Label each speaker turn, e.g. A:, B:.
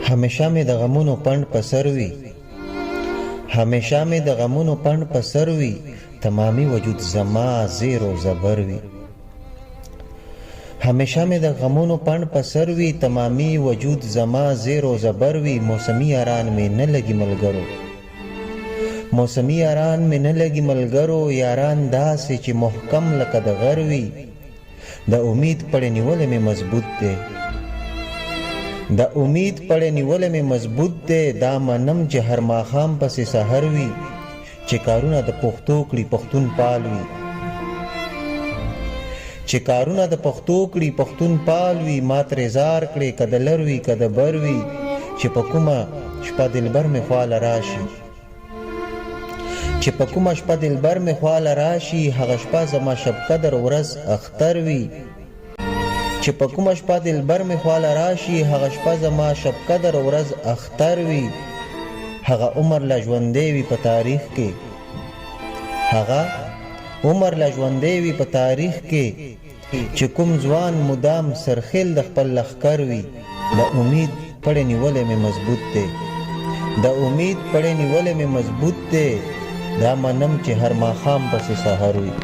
A: همیشه مې د غمونو پنډ په سر وي، همیشه مې د غمونو پنډ په سر وي، تمامي وجود زما زیر و زبر وي. همیشه مې د غمونو پنډ په سر وي، تمامي وجود زما زیر و زبر وي. موسمي یاران مې نه لګي ملګرو، موسمي یاران مې نه لګي ملګرو، یاران داسې چې محکم لکه د غر وي. د امید پړې نیولې مې مضبوط دی، د امید پړې نیولې مې مضبوط دی. دا منم چې هر ماښام پسې سحر وي، چې کارونه د پښتو کړي پښتون پال وي، چې کارونه د پښتو کړي پښتون پال وي. ما ترې زار کړې که د لر وي که د بر وي، چې په کومه شپه دلبر مې خواله راشي، چې په کومه شپه دلبر مې خواله راشي، هغه شپه زما شب قدر ورځ اختر وي. چې په کومه شپه دلبر مې خواله راشي، هغه شپه زما شب قدر ورځ اختر وي. هغه عمر لا ژوندی وي په تاریخ کې، هغه عمر لا ژوندی وي په تاریخ کې، چې کوم ځوان مدام سرخیل د خپل لښکر وي. د امید پړې نیولې مې مضبوط دی، د امید پړې نیولې مې مضبوط دی. دا منم چې هر ماښام پسې سحر وي.